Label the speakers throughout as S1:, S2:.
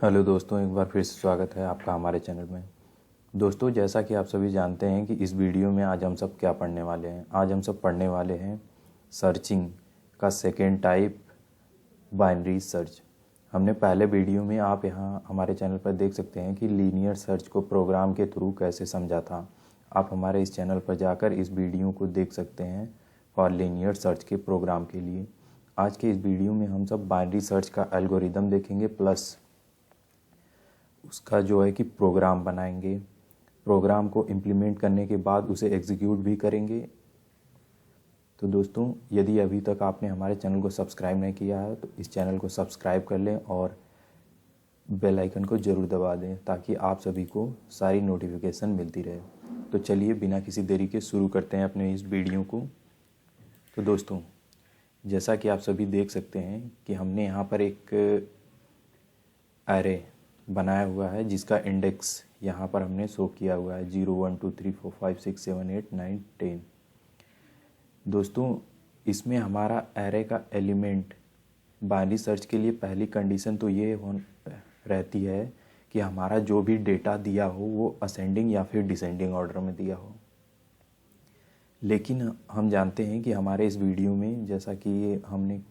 S1: Hello दोस्तों, एक बार फिर से स्वागत है आपका हमारे चैनल में। दोस्तों, जैसा कि आप सभी जानते हैं कि इस वीडियो में आज हम सब क्या पढ़ने वाले हैं। आज हम सब पढ़ने वाले हैं सर्चिंग का सेकेंड टाइप, बाइनरी सर्च। हमने पहले वीडियो में, आप यहाँ हमारे चैनल पर देख सकते हैं कि लीनियर सर्च को प्रोग्राम के थ्रू कैसे समझा था। आप हमारे इस चैनल पर जाकर इस वीडियो को देख सकते हैं फॉर लीनियर सर्च के प्रोग्राम के लिए। आज के इस वीडियो में हम सब बाइनरी सर्च का एल्गोरिदम देखेंगे, प्लस उसका जो है कि प्रोग्राम बनाएंगे। प्रोग्राम को इम्प्लीमेंट करने के बाद उसे एग्जीक्यूट भी करेंगे। तो दोस्तों, यदि अभी तक आपने हमारे चैनल को सब्सक्राइब नहीं किया है तो इस चैनल को सब्सक्राइब कर लें और बेल आइकन को ज़रूर दबा दें ताकि आप सभी को सारी नोटिफिकेशन मिलती रहे। तो चलिए बिना किसी देरी के शुरू करते हैं अपने इस वीडियो को। तो दोस्तों, जैसा कि आप सभी देख सकते हैं कि हमने यहाँ पर एक एरे बनाया हुआ है जिसका इंडेक्स यहाँ पर हमने शो किया हुआ है 0 1 2 3 4 5 6 7 8 9 10। दोस्तों, इसमें हमारा एरे का एलिमेंट बाइनरी सर्च के लिए पहली कंडीशन तो ये रहती है कि हमारा जो भी डेटा दिया हो वो असेंडिंग या फिर डिसेंडिंग ऑर्डर में दिया हो। लेकिन हम जानते हैं कि हमारे इस वीडियो में, जैसा कि हमने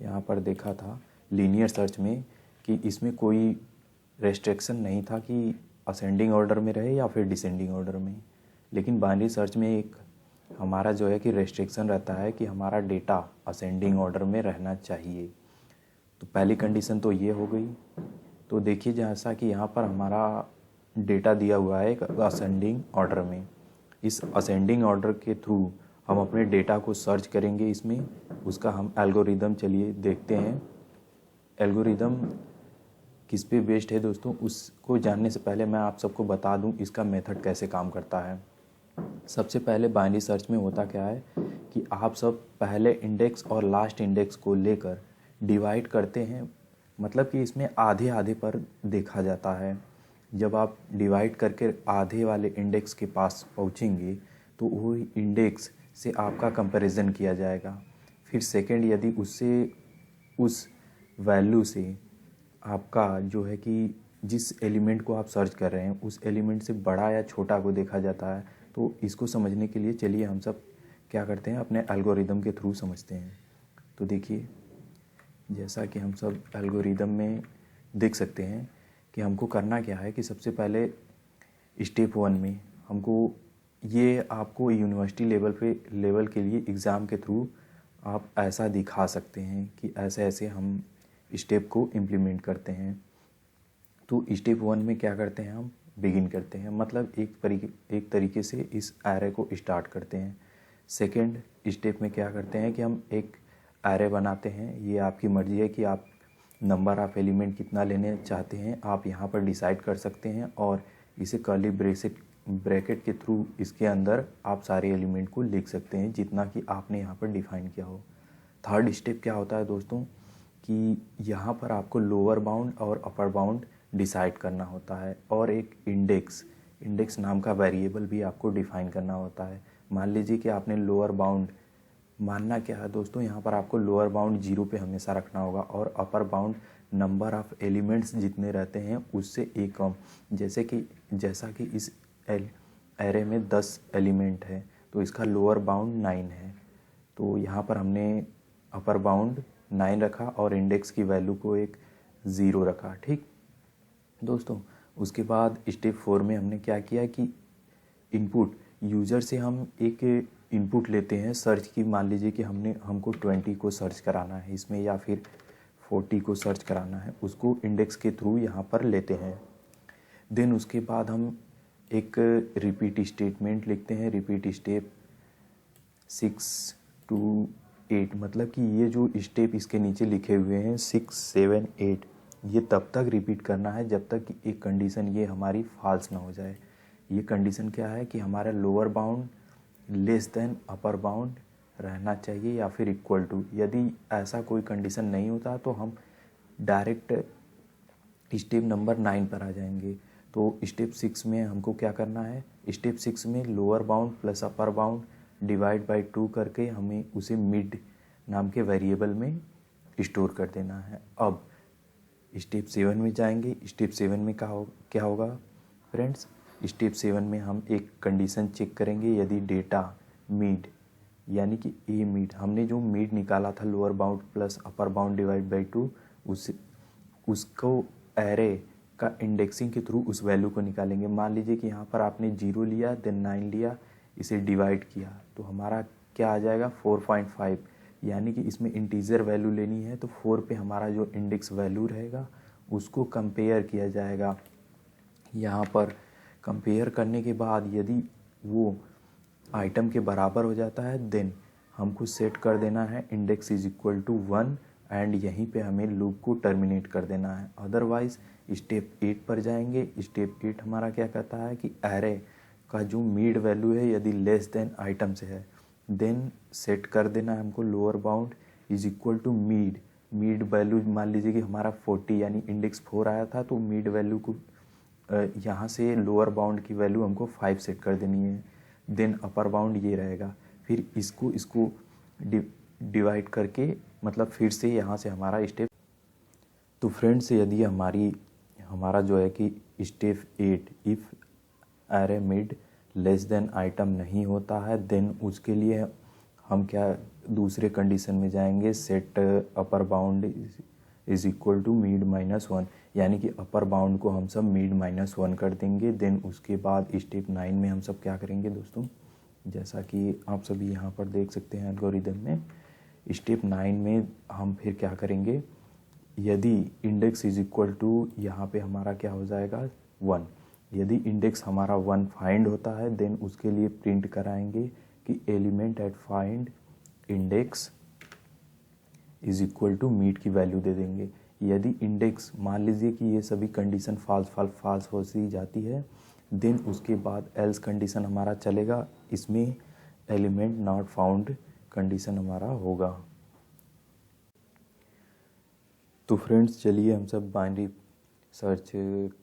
S1: यहाँ पर देखा था लीनियर सर्च में, कि इसमें कोई रेस्ट्रिक्शन नहीं था कि असेंडिंग ऑर्डर में रहे या फिर डिसेंडिंग ऑर्डर में। लेकिन बाइनरी सर्च में एक हमारा जो है कि रेस्ट्रिक्शन रहता है कि हमारा डेटा असेंडिंग ऑर्डर में रहना चाहिए। तो पहली कंडीशन तो ये हो गई। तो देखिए, जैसा कि यहाँ पर हमारा डेटा दिया हुआ है एक असेंडिंग ऑर्डर में। इस असेंडिंग ऑर्डर के थ्रू हम अपने डेटा को सर्च करेंगे। इसमें उसका हम एल्गोरिदम चलिए देखते हैं। एल्गोरिदम किस पे बेस्ड है दोस्तों, उसको जानने से पहले मैं आप सबको बता दूं इसका मेथड कैसे काम करता है। सबसे पहले बाइनरी सर्च में होता क्या है कि आप सब पहले इंडेक्स और लास्ट इंडेक्स को लेकर डिवाइड करते हैं। मतलब कि इसमें आधे आधे पर देखा जाता है। जब आप डिवाइड करके आधे वाले इंडेक्स के पास पहुंचेंगे तो वो इंडेक्स से आपका कंपैरिजन किया जाएगा। फिर सेकंड, यदि उससे उस वैल्यू से आपका जो है कि जिस एलिमेंट को आप सर्च कर रहे हैं उस एलिमेंट से बड़ा या छोटा को देखा जाता है। तो इसको समझने के लिए चलिए हम सब क्या करते हैं, अपने एल्गोरिदम के थ्रू समझते हैं। तो देखिए, जैसा कि हम सब एल्गोरिदम में देख सकते हैं कि हमको करना क्या है कि सबसे पहले स्टेप 1 में हमको, ये आपको यूनिवर्सिटी लेवल के लिए एग्ज़ाम के थ्रू आप ऐसा दिखा सकते हैं कि ऐसे ऐसे हम स्टेप को इम्प्लीमेंट करते हैं। तो स्टेप 1 में क्या करते हैं, हम बिगिन करते हैं, मतलब एक तरीके से इस एरे को स्टार्ट करते हैं। सेकंड स्टेप में क्या करते हैं कि हम एक एरे बनाते हैं। ये आपकी मर्ज़ी है कि आप नंबर ऑफ एलिमेंट कितना लेने चाहते हैं, आप यहाँ पर डिसाइड कर सकते हैं और इसे कर्ली ब्रैकेट के थ्रू इसके अंदर आप सारे एलिमेंट को लिख सकते हैं जितना कि आपने यहाँ पर डिफाइन किया हो। थर्ड स्टेप क्या होता है दोस्तों कि यहाँ पर आपको लोअर बाउंड और अपर बाउंड डिसाइड करना होता है और एक इंडेक्स नाम का वेरिएबल भी आपको डिफाइन करना होता है। मान लीजिए कि आपने लोअर बाउंड, मानना क्या है दोस्तों, यहाँ पर आपको लोअर बाउंड 0 पे हमेशा रखना होगा और upper bound number of elements जितने रहते हैं उससे एक कम। जैसा कि इस एरे में 10 एलिमेंट है तो इसका लोअर बाउंड 9 है। तो यहाँ पर हमने अपर बाउंड 9 रखा और इंडेक्स की वैल्यू को एक 0 रखा। ठीक दोस्तों, उसके बाद स्टेप 4 में हमने क्या किया कि इनपुट यूज़र से हम एक इनपुट लेते हैं सर्च की। मान लीजिए कि हमको 20 को सर्च कराना है इसमें या फिर 40 को सर्च कराना है, उसको इंडेक्स के थ्रू यहाँ पर लेते हैं। देन उसके बाद हम एक रिपीट स्टेटमेंट लिखते हैं। रिपीट स्टेप 6 to 8, मतलब कि ये जो स्टेप इसके नीचे लिखे हुए हैं 6 7 8, ये तब तक रिपीट करना है जब तक कि एक कंडीशन ये हमारी फॉल्स ना हो जाए। ये कंडीशन क्या है कि हमारा lower bound less then upper bound रहना चाहिए या फिर इक्वल टू। यदि ऐसा कोई कंडीशन नहीं होता तो हम डायरेक्ट स्टेप नंबर 9 पर आ जाएंगे। तो स्टेप 6 में हमको क्या करना है, स्टेप 6 में lower bound plus upper bound divide by 2 करके हमें उसे मिड नाम के वेरिएबल में स्टोर कर देना है। अब स्टेप 7 में जाएंगे। स्टेप 7 में क्या होगा फ्रेंड्स? स्टेप 7 में हम एक कंडीशन चेक करेंगे। यदि डेटा मिड यानी कि ए मिड, हमने जो मिड निकाला था lower bound plus upper bound divide by 2, उसको एरे का इंडेक्सिंग के थ्रू उस वैल्यू को निकालेंगे। मान लीजिए कि यहाँ पर आपने 0 लिया, देन 9 लिया, इसे डिवाइड किया तो हमारा क्या आ जाएगा 4.5, यानी कि इसमें इंटीजर वैल्यू लेनी है तो 4 पे हमारा जो इंडेक्स वैल्यू रहेगा उसको कंपेयर किया जाएगा। यहाँ पर कंपेयर करने के बाद यदि वो आइटम के बराबर हो जाता है देन हमको सेट कर देना है index is equal to 1 and यहीं पे हमें लूप को टर्मिनेट कर देना है। अदरवाइज स्टेप 8 पर जाएंगे। स्टेप 8 हमारा क्या कहता है कि एरे का जो मिड वैल्यू है यदि लेस देन आइटम से है देन सेट कर देना है हमको lower bound is equal to mid value. मान लीजिए कि हमारा 40 यानी इंडेक्स 4 आया था तो मिड वैल्यू को यहाँ से लोअर बाउंड की वैल्यू हमको 5 सेट कर देनी है। देन अपर बाउंड ये रहेगा, फिर इसको डिवाइड करके मतलब फिर से यहाँ से हमारा स्टेप। तो फ्रेंड्स यदि हमारा जो है कि step 8 if array mid less than item नहीं होता है देन उसके लिए हम क्या दूसरे कंडीशन में जाएंगे, set upper bound is equal to mid -1, यानी कि अपर बाउंड को हम सब मिड -1 कर देंगे। देन उसके बाद स्टेप 9 में हम सब क्या करेंगे दोस्तों, जैसा कि आप सभी यहाँ पर देख सकते हैं एल्गोरिदम में, स्टेप 9 में हम फिर क्या करेंगे, यदि इंडेक्स इज इक्वल टू यहाँ पे हमारा क्या हो जाएगा 1, यदि इंडेक्स हमारा 1 फाइंड होता है देन उसके लिए प्रिंट कराएंगे कि element at find index is equal to mid की वैल्यू दे देंगे। यदि इंडेक्स मान लीजिए कि ये सभी कंडीशन फाल्स हो सी जाती है देन उसके बाद एल्स कंडीशन हमारा चलेगा, इसमें एलिमेंट नॉट फाउंड कंडीशन हमारा होगा। तो फ्रेंड्स चलिए हम सब बाइनरी सर्च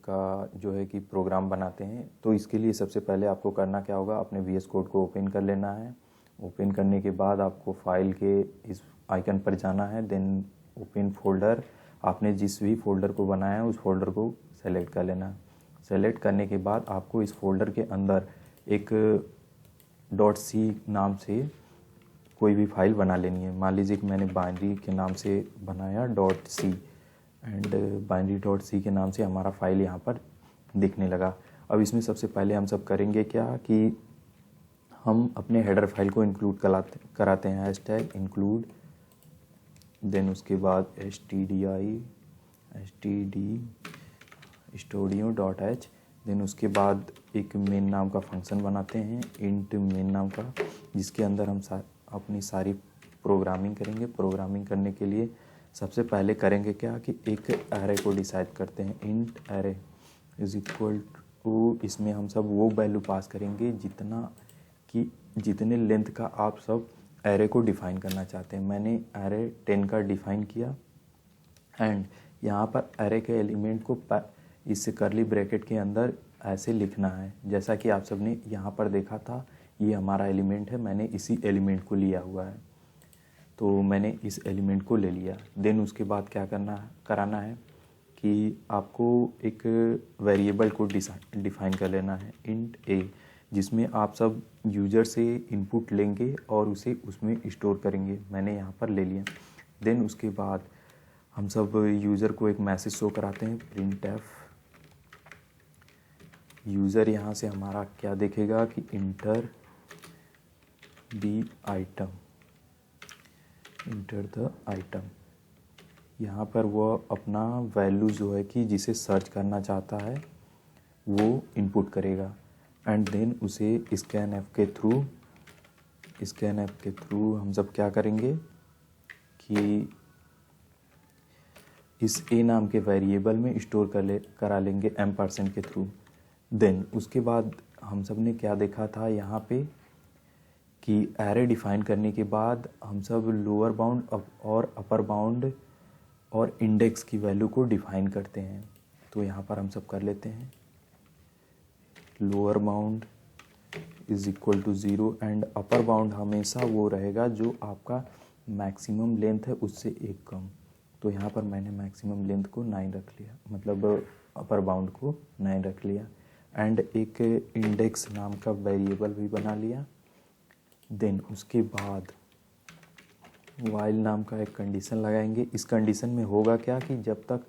S1: का जो है कि प्रोग्राम बनाते हैं। तो इसके लिए सबसे पहले आपको करना क्या होगा, अपने VS कोड को ओपन कर लेना है। ओपन करने के बाद आपको फाइल के इस आइकन पर जाना है, देन ओपन फोल्डर, आपने जिस भी फोल्डर को बनाया है उस फोल्डर को सेलेक्ट कर लेना। सेलेक्ट करने के बाद आपको इस फोल्डर के अंदर एक .c नाम से कोई भी फाइल बना लेनी है। मान लीजिए कि मैंने बाइनरी के नाम से बनाया .c एंड binary.c के नाम से हमारा फाइल यहाँ पर दिखने लगा। अब इसमें सबसे पहले हम सब करेंगे क्या कि हम अपने हेडर फाइल को इंक्लूड कराते हैं, हैशटैग इंक्लूड, देन उसके बाद std देन उसके बाद एक मेन नाम का फंक्शन बनाते हैं, इंट मेन नाम का, जिसके अंदर हम अपनी सारी प्रोग्रामिंग करेंगे। प्रोग्रामिंग करने के लिए सबसे पहले करेंगे क्या कि एक एरे को डिसाइड करते हैं, int array is equal to, इसमें हम सब वो वैल्यू पास करेंगे जितने लेंथ का आप सब एरे को डिफ़ाइन करना चाहते हैं। मैंने एरे 10 का डिफ़ाइन किया एंड यहाँ पर एरे के एलिमेंट को इस कर्ली ब्रैकेट के अंदर ऐसे लिखना है, जैसा कि आप सब ने यहाँ पर देखा था। ये हमारा एलिमेंट है, मैंने इसी एलिमेंट को लिया हुआ है, तो मैंने इस एलिमेंट को ले लिया। देन उसके बाद क्या कराना है कि आपको एक वेरिएबल को डिफ़ाइन कर लेना है, इंट a, जिसमें आप सब यूज़र से इनपुट लेंगे और उसे उसमें स्टोर करेंगे। मैंने यहाँ पर ले लिया। देन उसके बाद हम सब यूज़र को एक मैसेज शो कराते हैं, printf। यूज़र यहाँ से हमारा क्या देखेगा कि इंटर द आइटम, यहाँ पर वो अपना वैल्यू जो है कि जिसे सर्च करना चाहता है वो इनपुट करेगा एंड देन उसे स्कैनएफ के थ्रू हम सब क्या करेंगे कि इस a नाम के वेरिएबल में स्टोर करा लेंगे %, के थ्रू। देन उसके बाद हम सब ने क्या देखा था यहाँ पे कि एरे डिफ़ाइन करने के बाद हम सब लोअर बाउंड और अपर बाउंड और इंडेक्स की वैल्यू को डिफ़ाइन करते हैं। तो यहाँ पर हम सब कर लेते हैं, lower bound is equal to 0 and upper bound हमेशा वो रहेगा जो आपका मैक्सिमम लेंथ है उससे एक कम। तो यहाँ पर मैंने मैक्सिमम लेंथ को 9 रख लिया, मतलब अपर बाउंड को 9 रख लिया। एंड एक इंडेक्स नाम का वेरिएबल भी बना लिया। देन उसके बाद वाइल नाम का एक कंडीशन लगाएंगे। इस कंडीशन में होगा क्या कि जब तक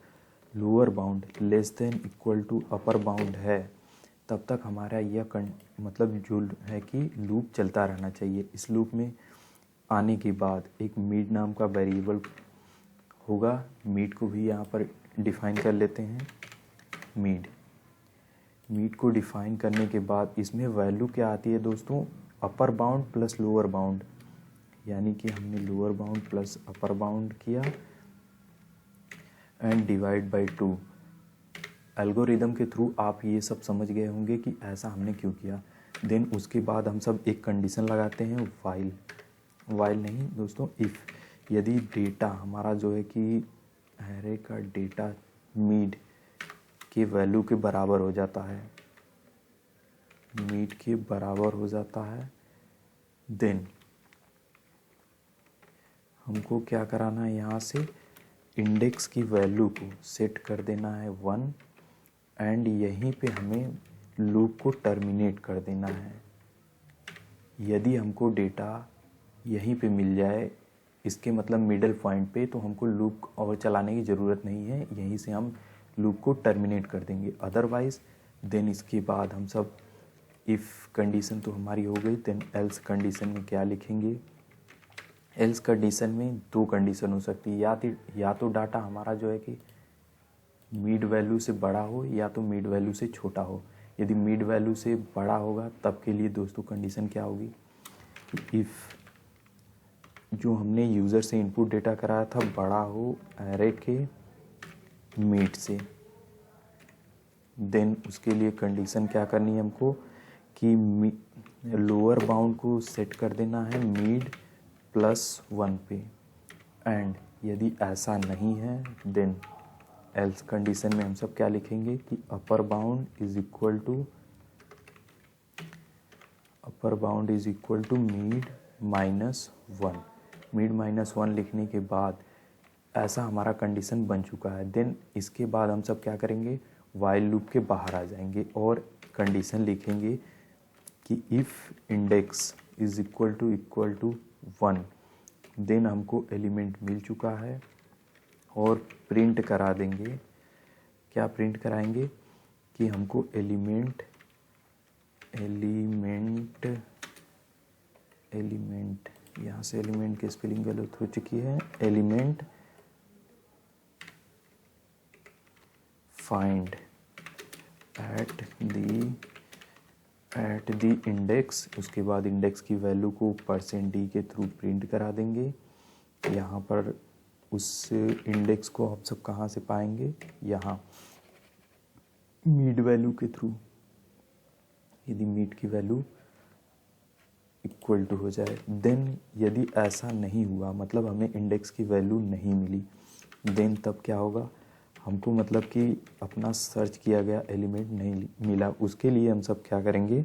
S1: lower bound less than equal to upper bound है तब तक हमारा यह मतलब जो है कि लूप चलता रहना चाहिए। इस लूप में आने के बाद एक मीड नाम का वेरिएबल होगा। मीड को भी यहाँ पर डिफाइन कर लेते हैं। मीड को डिफाइन करने के बाद इसमें वैल्यू क्या आती है दोस्तों, upper bound plus lower bound, यानी कि हमने lower bound plus upper bound किया एंड डिवाइड बाय 2। एल्गोरिदम के थ्रू आप ये सब समझ गए होंगे कि ऐसा हमने क्यों किया। देन उसके बाद हम सब एक कंडीशन लगाते हैं, वाइल नहीं दोस्तों, इफ़। यदि डेटा हमारा जो है कि एरे का डेटा मीड के वैल्यू के बराबर हो जाता है, मीड के बराबर हो जाता है, देन हमको क्या कराना है, यहाँ से इंडेक्स की वैल्यू को सेट कर देना है 1 एंड यहीं पे हमें लूप को टर्मिनेट कर देना है। यदि हमको डेटा यहीं पे मिल जाए, इसके मतलब मिडल पॉइंट पे, तो हमको लूप और चलाने की ज़रूरत नहीं है, यहीं से हम लूप को टर्मिनेट कर देंगे। अदरवाइज़ देन इसके बाद हम सब इफ़ कंडीशन तो हमारी हो गई, देन एल्स कंडीशन में क्या लिखेंगे। एल्स कंडीशन में 2 कंडीशन हो सकती है, या तो डाटा हमारा जो है कि मीड वैल्यू से बड़ा हो या तो मीड वैल्यू से छोटा हो। यदि मीड वैल्यू से बड़ा होगा तब के लिए दोस्तों कंडीशन क्या होगी कि इफ़ जो हमने यूज़र से इनपुट डेटा कराया था बड़ा हो एरे के मीड से। देन उसके लिए कंडीशन क्या करनी है हमको कि लोअर बाउंड को सेट कर देना है मीड +1 पे। एंड यदि ऐसा नहीं है देन एल्स कंडीशन में हम सब क्या लिखेंगे कि upper bound is equal to mid -1। Mid -1 लिखने के बाद ऐसा हमारा कंडीशन बन चुका है। देन इसके बाद हम सब क्या करेंगे, वाइल लूप के बाहर आ जाएंगे और कंडीशन लिखेंगे कि if index is equal to 1। Then हमको एलिमेंट मिल चुका है और प्रिंट करा देंगे। क्या प्रिंट कराएंगे कि हमको एलिमेंट यहाँ से एलिमेंट की स्पेलिंग गलत हो चुकी है, element find at the index. उसके बाद इंडेक्स की वैल्यू को %d के थ्रू प्रिंट करा देंगे। यहाँ पर उस इंडेक्स को हम सब कहाँ से पाएंगे, यहाँ मीड वैल्यू के थ्रू। यदि मीड की वैल्यू इक्वल टू हो जाए, देन यदि ऐसा नहीं हुआ, मतलब हमें इंडेक्स की वैल्यू नहीं मिली, देन तब क्या होगा, हमको मतलब कि अपना सर्च किया गया एलिमेंट नहीं मिला। उसके लिए हम सब क्या करेंगे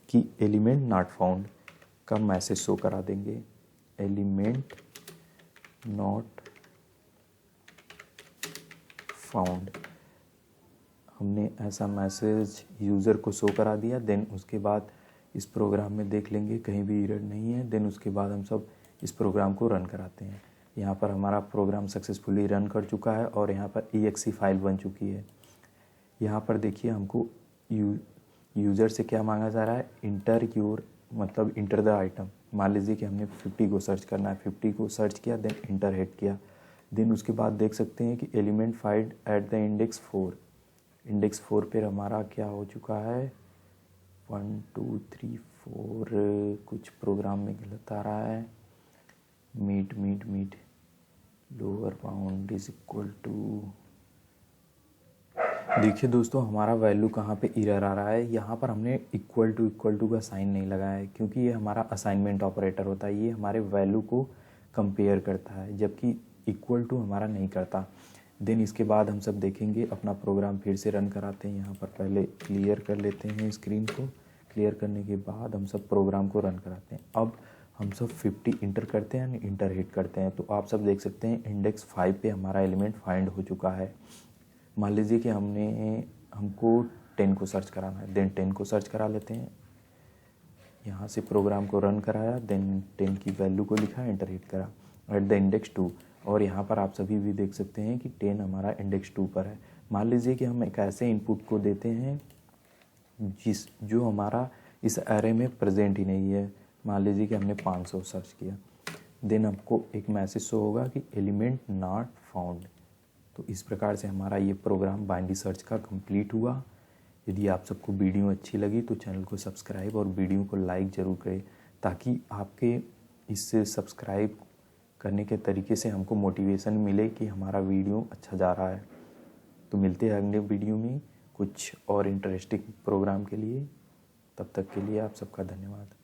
S1: कि एलिमेंट नॉट फाउंड का मैसेज शो करा देंगे। एलिमेंट नॉट फाउंड, हमने ऐसा मैसेज यूज़र को शो करा दिया। देन उसके बाद इस प्रोग्राम में देख लेंगे कहीं भी एरर नहीं है। देन उसके बाद हम सब इस प्रोग्राम को रन कराते हैं। यहाँ पर हमारा प्रोग्राम सक्सेसफुली रन कर चुका है और यहाँ पर exe फाइल बन चुकी है। यहाँ पर देखिए हमको यूज़र से क्या मांगा जा रहा है, इंटर द आइटम। मान लीजिए कि हमने 50 को सर्च करना है, 50 को सर्च किया, देन इंटर हिट किया। देन उसके बाद देख सकते हैं कि element find at the index 4। Index 4 पर हमारा क्या हो चुका है, 1 2 3 4 कुछ प्रोग्राम में गलत आ रहा है। Mid lower bound is equal to, देखिए दोस्तों हमारा वैल्यू कहाँ पे एरर आ रहा है। यहाँ पर हमने इक्वल टू का साइन नहीं लगाया है, क्योंकि ये हमारा असाइनमेंट ऑपरेटर होता है। ये हमारे वैल्यू को कंपेयर करता है, जबकि इक्वल टू हमारा नहीं करता। देन इसके बाद हम सब देखेंगे, अपना प्रोग्राम फिर से रन कराते हैं। यहाँ पर पहले क्लियर कर लेते हैं स्क्रीन को। क्लियर करने के बाद हम सब प्रोग्राम को रन कराते हैं। अब हम सब 50 इंटर करते हैं, इंटर हिट करते हैं। तो आप सब देख सकते हैं इंडेक्स 5 पे हमारा एलिमेंट फाइंड हो चुका है। मान लीजिए कि हमको 10 को सर्च कराना है, देन 10 को सर्च करा लेते हैं। यहाँ से प्रोग्राम को रन कराया, देन 10 की वैल्यू को लिखा, एंटर हिट करा एट द इंडेक्स 2। और यहाँ पर आप सभी भी देख सकते हैं कि 10 हमारा इंडेक्स 2 पर है। मान लीजिए कि हम एक ऐसे इनपुट को देते हैं जो हमारा इस एरे में प्रेजेंट ही नहीं है। मान लीजिए कि हमने 500 सर्च किया, देन आपको एक मैसेज शो होगा कि एलिमेंट नॉट फाउंड। तो इस प्रकार से हमारा ये प्रोग्राम बाइनरी सर्च का कंप्लीट हुआ। यदि आप सबको वीडियो अच्छी लगी तो चैनल को सब्सक्राइब और वीडियो को लाइक ज़रूर करें, ताकि आपके इससे सब्सक्राइब करने के तरीके से हमको मोटिवेशन मिले कि हमारा वीडियो अच्छा जा रहा है। तो मिलते हैं अगले वीडियो में कुछ और इंटरेस्टिंग प्रोग्राम के लिए। तब तक के लिए आप सबका धन्यवाद।